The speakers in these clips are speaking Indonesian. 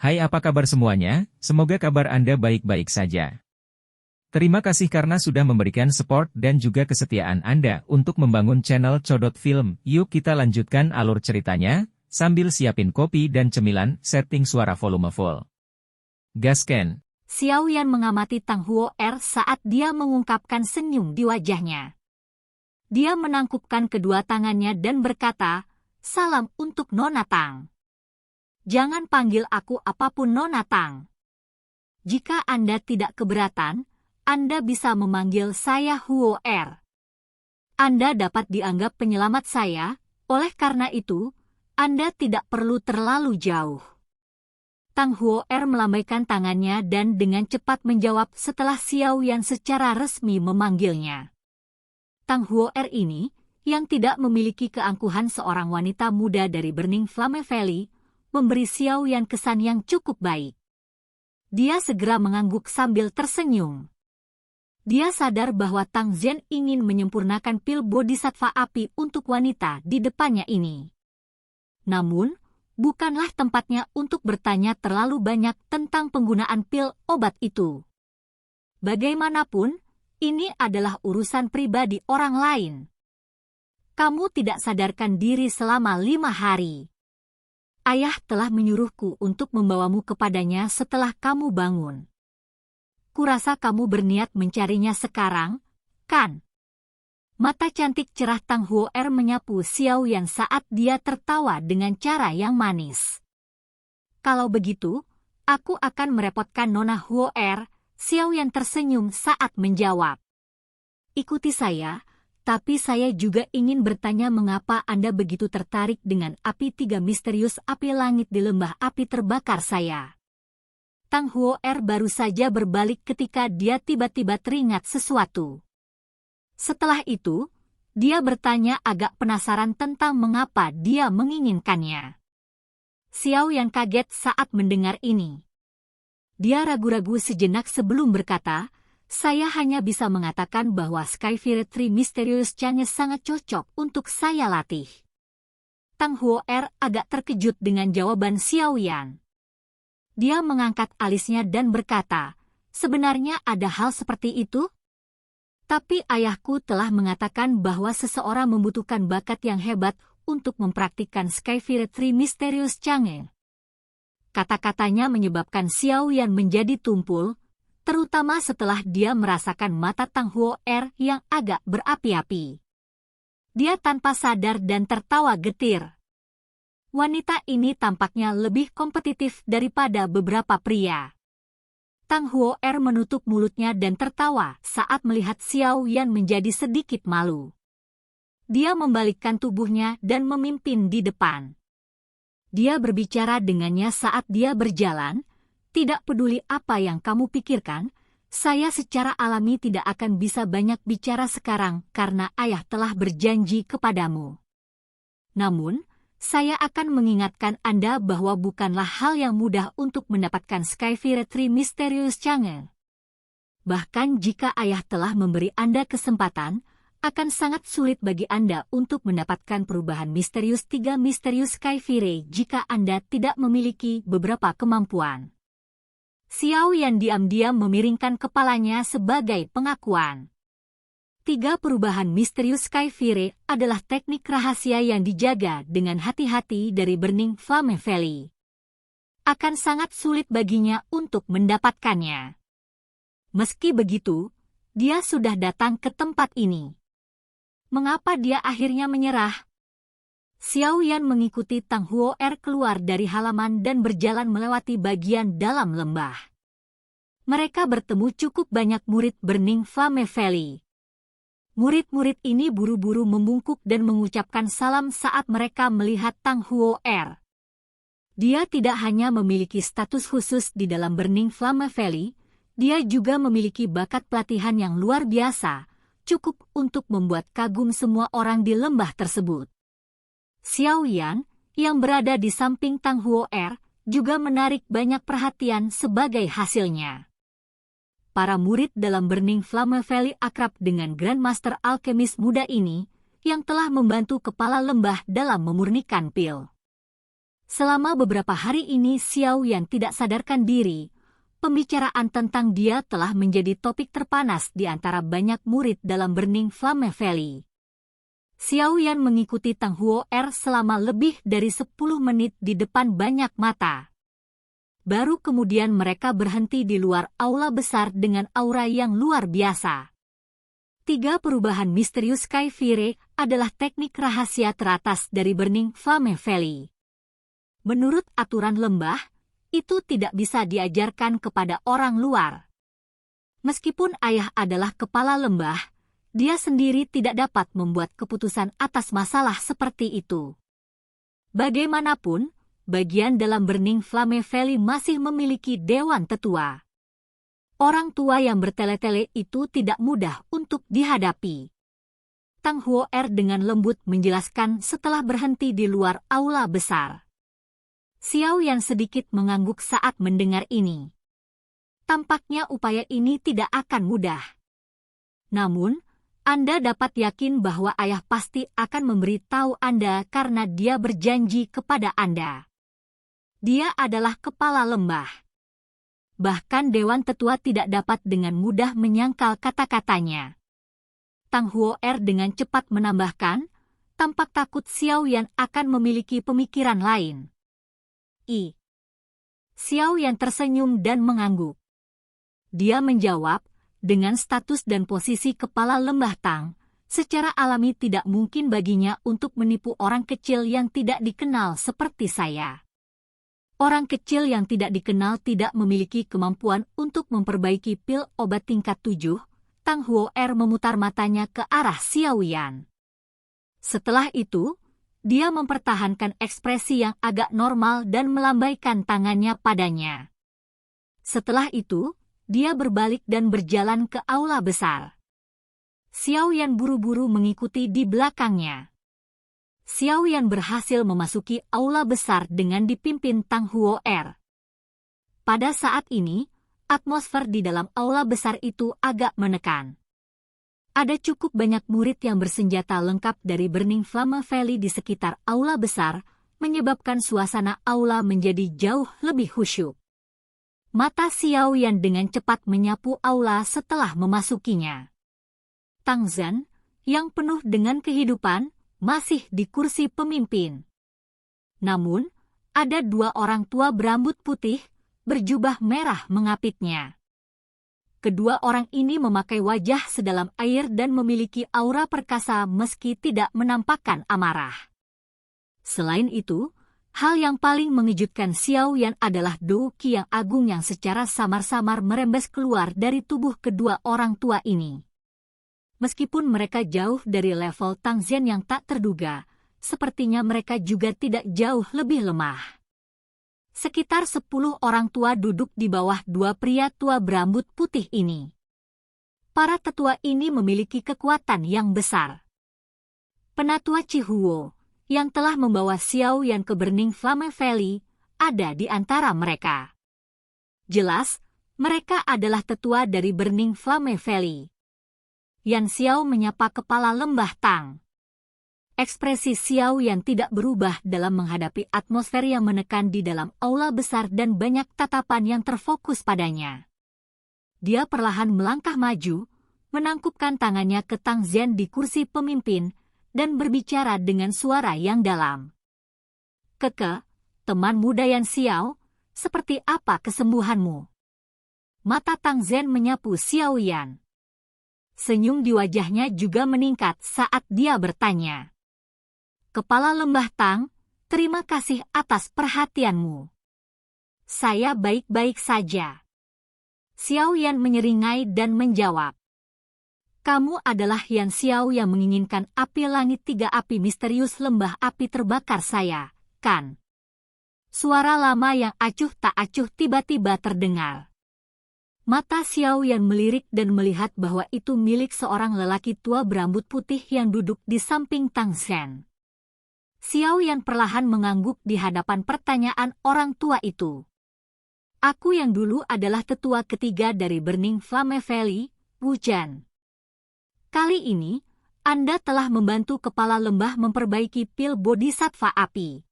Hai, apa kabar semuanya? Semoga kabar Anda baik-baik saja. Terima kasih karena sudah memberikan support dan juga kesetiaan Anda untuk membangun channel Codot Film. Yuk kita lanjutkan alur ceritanya, sambil siapin kopi dan cemilan, setting suara volume full. Gasken. Xiao Yan mengamati Tang Huo Er saat dia mengungkapkan senyum di wajahnya. Dia menangkupkan kedua tangannya dan berkata, "Salam untuk Nona Tang. Jangan panggil aku apapun Nona Tang. Jika Anda tidak keberatan, Anda bisa memanggil saya Huo Er. Anda dapat dianggap penyelamat saya, oleh karena itu, Anda tidak perlu terlalu jauh." Tang Huo Er melambaikan tangannya dan dengan cepat menjawab setelah Xiao Yan secara resmi memanggilnya. Tang Huo Er ini, yang tidak memiliki keangkuhan seorang wanita muda dari Burning Flame Valley, memberi Xiao Yan kesan yang cukup baik. Dia segera mengangguk sambil tersenyum. Dia sadar bahwa Tang Zhen ingin menyempurnakan pil bodhisattva api untuk wanita di depannya ini. Namun, bukanlah tempatnya untuk bertanya terlalu banyak tentang penggunaan pil obat itu. Bagaimanapun, ini adalah urusan pribadi orang lain. Kamu tidak sadarkan diri selama 5 hari. Ayah telah menyuruhku untuk membawamu kepadanya setelah kamu bangun. Kurasa kamu berniat mencarinya sekarang, kan? Mata cantik cerah Tang Huo Er menyapu Xiao Yan saat dia tertawa dengan cara yang manis. Kalau begitu, aku akan merepotkan Nona Huo Er. Xiao Yan tersenyum saat menjawab. Ikuti saya. Tapi saya juga ingin bertanya mengapa Anda begitu tertarik dengan api 3 misterius api langit di lembah api terbakar saya. Tang Huo Er baru saja berbalik ketika dia tiba-tiba teringat sesuatu. Setelah itu, dia bertanya agak penasaran tentang mengapa dia menginginkannya. Xiao Yan kaget saat mendengar ini. Dia ragu-ragu sejenak sebelum berkata, "Saya hanya bisa mengatakan bahwa Skyfire 3 Mysterious Chang'e sangat cocok untuk saya latih." Tang Huo Er agak terkejut dengan jawaban Xiao Yan. Dia mengangkat alisnya dan berkata, "Sebenarnya ada hal seperti itu? Tapi ayahku telah mengatakan bahwa seseorang membutuhkan bakat yang hebat untuk mempraktikkan Skyfire 3 Mysterious Chang'e." Kata-katanya menyebabkan Xiao Yan menjadi tumpul, terutama setelah dia merasakan mata Tang Huo Er yang agak berapi-api. Dia tanpa sadar dan tertawa getir. Wanita ini tampaknya lebih kompetitif daripada beberapa pria. Tang Huo Er menutup mulutnya dan tertawa saat melihat Xiao Yan menjadi sedikit malu. Dia membalikkan tubuhnya dan memimpin di depan. Dia berbicara dengannya saat dia berjalan. "Tidak peduli apa yang kamu pikirkan, saya secara alami tidak akan bisa banyak bicara sekarang karena ayah telah berjanji kepadamu. Namun, saya akan mengingatkan Anda bahwa bukanlah hal yang mudah untuk mendapatkan Skyfire 3 Mysterious Chang'e. Bahkan jika ayah telah memberi Anda kesempatan, akan sangat sulit bagi Anda untuk mendapatkan perubahan misterius 3 Mysterious Skyfire jika Anda tidak memiliki beberapa kemampuan." Xiao Yan diam-diam memiringkan kepalanya sebagai pengakuan. 3 perubahan misterius Skyfire adalah teknik rahasia yang dijaga dengan hati-hati dari Burning Flame Valley. Akan sangat sulit baginya untuk mendapatkannya. Meski begitu, dia sudah datang ke tempat ini. Mengapa dia akhirnya menyerah? Xiao Yan mengikuti Tang Huo Er keluar dari halaman dan berjalan melewati bagian dalam lembah. Mereka bertemu cukup banyak murid Burning Flame Valley. Murid-murid ini buru-buru membungkuk dan mengucapkan salam saat mereka melihat Tang Huo Er. Dia tidak hanya memiliki status khusus di dalam Burning Flame Valley, dia juga memiliki bakat pelatihan yang luar biasa, cukup untuk membuat kagum semua orang di lembah tersebut. Xiao Yan, yang berada di samping Tang Huo Er, juga menarik banyak perhatian sebagai hasilnya. Para murid dalam Burning Flame Valley akrab dengan Grandmaster Alkemis muda ini, yang telah membantu kepala lembah dalam memurnikan pil. Selama beberapa hari ini Xiao Yan tidak sadarkan diri, pembicaraan tentang dia telah menjadi topik terpanas di antara banyak murid dalam Burning Flame Valley. Xiao Yan mengikuti Tang Huo'er selama lebih dari 10 menit di depan banyak mata. Baru kemudian mereka berhenti di luar aula besar dengan aura yang luar biasa. 3 perubahan misterius Sky Fire adalah teknik rahasia teratas dari Burning Flame Valley. Menurut aturan lembah, itu tidak bisa diajarkan kepada orang luar. Meskipun ayah adalah kepala lembah, dia sendiri tidak dapat membuat keputusan atas masalah seperti itu. Bagaimanapun, bagian dalam Burning Flame Valley masih memiliki Dewan Tetua. Orang tua yang bertele-tele itu tidak mudah untuk dihadapi. Tang Huo'er dengan lembut menjelaskan setelah berhenti di luar aula besar. Xiao Yan sedikit mengangguk saat mendengar ini. Tampaknya upaya ini tidak akan mudah. Namun, Anda dapat yakin bahwa ayah pasti akan memberitahu Anda karena dia berjanji kepada Anda. Dia adalah kepala lembah. Bahkan Dewan Tetua tidak dapat dengan mudah menyangkal kata-katanya. Tang Huo'er dengan cepat menambahkan, tampak takut Xiao Yan akan memiliki pemikiran lain. Xiao Yan tersenyum dan mengangguk. Dia menjawab, dengan status dan posisi kepala lembah Tang, secara alami tidak mungkin baginya untuk menipu orang kecil yang tidak dikenal seperti saya. Orang kecil yang tidak dikenal tidak memiliki kemampuan untuk memperbaiki pil obat tingkat 7, Tang Huo'er memutar matanya ke arah Xiao Yan. Setelah itu, dia mempertahankan ekspresi yang agak normal dan melambaikan tangannya padanya. Setelah itu, dia berbalik dan berjalan ke aula besar. Xiao Yan buru-buru mengikuti di belakangnya. Xiao Yan berhasil memasuki aula besar dengan dipimpin Tang Huo'er. Pada saat ini, atmosfer di dalam aula besar itu agak menekan. Ada cukup banyak murid yang bersenjata lengkap dari Burning Flame Valley di sekitar aula besar, menyebabkan suasana aula menjadi jauh lebih khusyuk. Mata Xiao Yan dengan cepat menyapu aula setelah memasukinya. Tang Zhen, yang penuh dengan kehidupan, masih di kursi pemimpin. Namun, ada 2 orang tua berambut putih, berjubah merah mengapitnya. Kedua orang ini memakai wajah sedalam air dan memiliki aura perkasa meski tidak menampakkan amarah. Selain itu, hal yang paling mengejutkan Xiao Yan adalah Do Qi yang agung yang secara samar-samar merembes keluar dari tubuh kedua orang tua ini. Meskipun mereka jauh dari level Tang Zhen yang tak terduga, sepertinya mereka juga tidak jauh lebih lemah. Sekitar 10 orang tua duduk di bawah 2 pria tua berambut putih ini. Para tetua ini memiliki kekuatan yang besar. Penatua Chihuo, yang telah membawa Xiao Yan ke Burning Flame Valley, ada di antara mereka. Jelas, mereka adalah tetua dari Burning Flame Valley. Yan Xiao menyapa kepala lembah Tang. Ekspresi Xiao Yan tidak berubah dalam menghadapi atmosfer yang menekan di dalam aula besar dan banyak tatapan yang terfokus padanya. Dia perlahan melangkah maju, menangkupkan tangannya ke Tang Zhen di kursi pemimpin, dan berbicara dengan suara yang dalam. "Keke, teman muda Yan Xiao, seperti apa kesembuhanmu?" Mata Tang Zhen menyapu Xiao Yan. Senyum di wajahnya juga meningkat saat dia bertanya. "Kepala lembah Tang, terima kasih atas perhatianmu." "Saya baik-baik saja." Xiao Yan menyeringai dan menjawab. "Kamu adalah Yan Xiao yang menginginkan api langit 3 api misterius lembah api terbakar saya, kan?" Suara lama yang acuh tak acuh tiba-tiba terdengar. Mata Xiao Yan melirik dan melihat bahwa itu milik seorang lelaki tua berambut putih yang duduk di samping Tang Zhen. Xiao Yan perlahan mengangguk di hadapan pertanyaan orang tua itu. "Aku yang dulu adalah tetua ketiga dari Burning Flame Valley, Wu Zhen. Kali ini, Anda telah membantu kepala lembah memperbaiki pil bodhisattva api.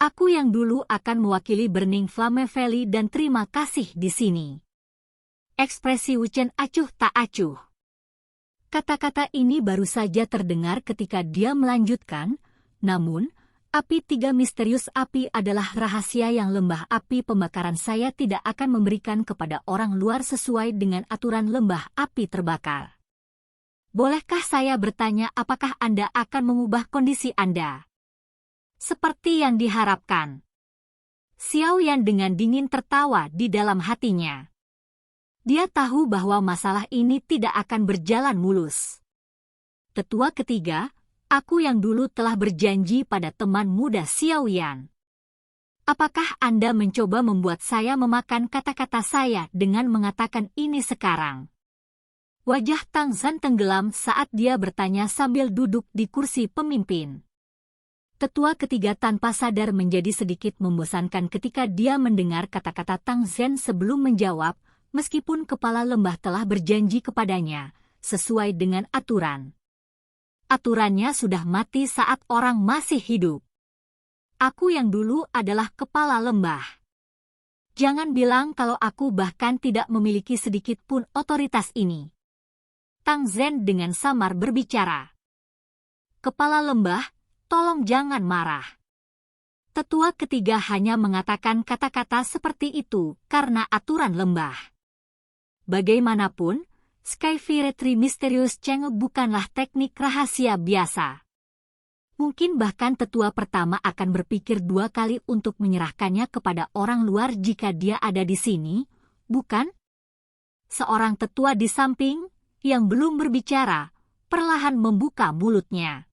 Aku yang dulu akan mewakili Burning Flame Valley dan terima kasih di sini. Ekspresi Wuchen acuh tak acuh. Kata-kata ini baru saja terdengar ketika dia melanjutkan, namun, api 3 misterius api adalah rahasia yang lembah api pembakaran saya tidak akan memberikan kepada orang luar sesuai dengan aturan lembah api terbakar. Bolehkah saya bertanya apakah Anda akan mengubah kondisi Anda? Seperti yang diharapkan. Xiao Yan dengan dingin tertawa di dalam hatinya. Dia tahu bahwa masalah ini tidak akan berjalan mulus. Tetua ketiga, aku yang dulu telah berjanji pada teman muda Xiao Yan. Apakah Anda mencoba membuat saya memakan kata-kata saya dengan mengatakan ini sekarang? Wajah Tang Zhen tenggelam saat dia bertanya sambil duduk di kursi pemimpin. Tetua ketiga tanpa sadar menjadi sedikit membosankan ketika dia mendengar kata-kata Tang Zhen sebelum menjawab, meskipun kepala lembah telah berjanji kepadanya, sesuai dengan aturan. Aturannya sudah mati saat orang masih hidup. Aku yang dulu adalah kepala lembah. Jangan bilang kalau aku bahkan tidak memiliki sedikit pun otoritas ini. Tang Zhen dengan samar berbicara. Kepala lembah, tolong jangan marah. Tetua ketiga hanya mengatakan kata-kata seperti itu karena aturan lembah. Bagaimanapun, Sky Retri Mysterious Cheng bukanlah teknik rahasia biasa. Mungkin bahkan tetua pertama akan berpikir 2 kali untuk menyerahkannya kepada orang luar jika dia ada di sini, bukan? Seorang tetua di samping, yang belum berbicara, perlahan membuka mulutnya.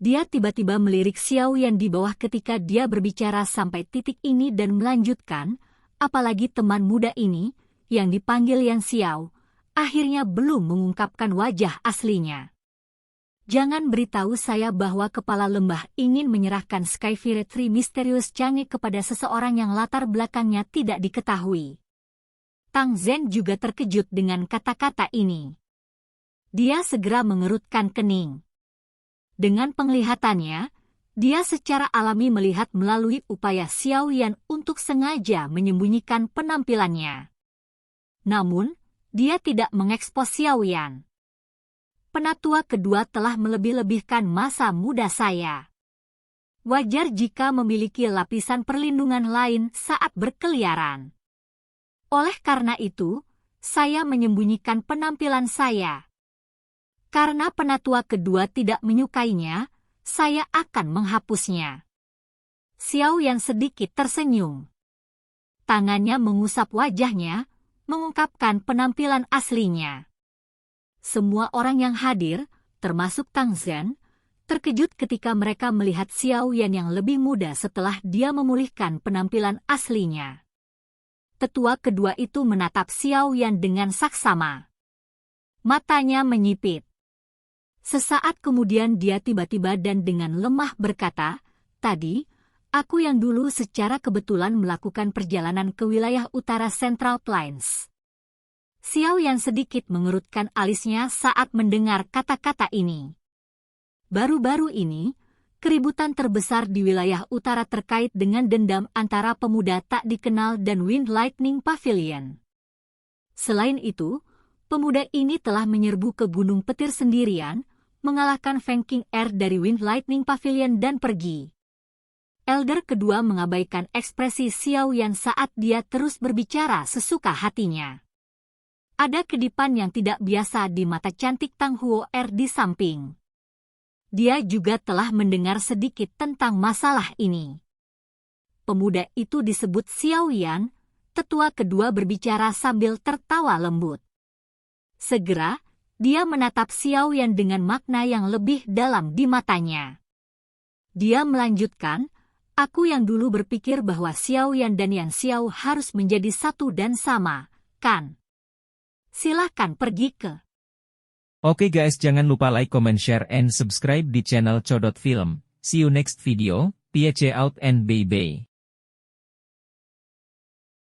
Dia tiba-tiba melirik Xiao Yan di bawah ketika dia berbicara sampai titik ini dan melanjutkan, apalagi teman muda ini, yang dipanggil Yan Xiao, akhirnya belum mengungkapkan wajah aslinya. Jangan beritahu saya bahwa kepala lembah ingin menyerahkan Sky Retri Mysterious Chang kepada seseorang yang latar belakangnya tidak diketahui. Tang Zhen juga terkejut dengan kata-kata ini. Dia segera mengerutkan kening. Dengan penglihatannya, dia secara alami melihat melalui upaya Xiao Yan untuk sengaja menyembunyikan penampilannya. Namun, dia tidak mengekspos Xiao Yan. Penatua kedua telah melebih-lebihkan masa muda saya. Wajar jika memiliki lapisan perlindungan lain saat berkeliaran. Oleh karena itu, saya menyembunyikan penampilan saya. Karena penatua kedua tidak menyukainya, saya akan menghapusnya. Xiao Yan sedikit tersenyum. Tangannya mengusap wajahnya, mengungkapkan penampilan aslinya. Semua orang yang hadir, termasuk Tang Zhen, terkejut ketika mereka melihat Xiao Yan yang lebih muda setelah dia memulihkan penampilan aslinya. Tetua kedua itu menatap Xiao Yan dengan saksama. Matanya menyipit. Sesaat kemudian dia tiba-tiba dan dengan lemah berkata, "Tadi, aku yang dulu secara kebetulan melakukan perjalanan ke wilayah utara Central Plains." Xiao Yan sedikit mengerutkan alisnya saat mendengar kata-kata ini. Baru-baru ini, keributan terbesar di wilayah utara terkait dengan dendam antara pemuda tak dikenal dan Wind Lightning Pavilion. Selain itu, pemuda ini telah menyerbu ke Gunung Petir sendirian, mengalahkan Feng King Air dari Wind Lightning Pavilion dan pergi. Elder kedua mengabaikan ekspresi Xiao Yan saat dia terus berbicara sesuka hatinya. Ada kedipan yang tidak biasa di mata cantik Tang Huo Er di samping. Dia juga telah mendengar sedikit tentang masalah ini. Pemuda itu disebut Xiao Yan, tetua kedua berbicara sambil tertawa lembut. Segera, dia menatap Xiao Yan dengan makna yang lebih dalam di matanya. Dia melanjutkan, "Aku yang dulu berpikir bahwa Xiao Yan dan Yan Xiao harus menjadi satu dan sama, kan? Silahkan pergi ke..." Oke guys, jangan lupa like, comment, share, and subscribe di channel Codot Film. See you next video, peace out and bye-bye.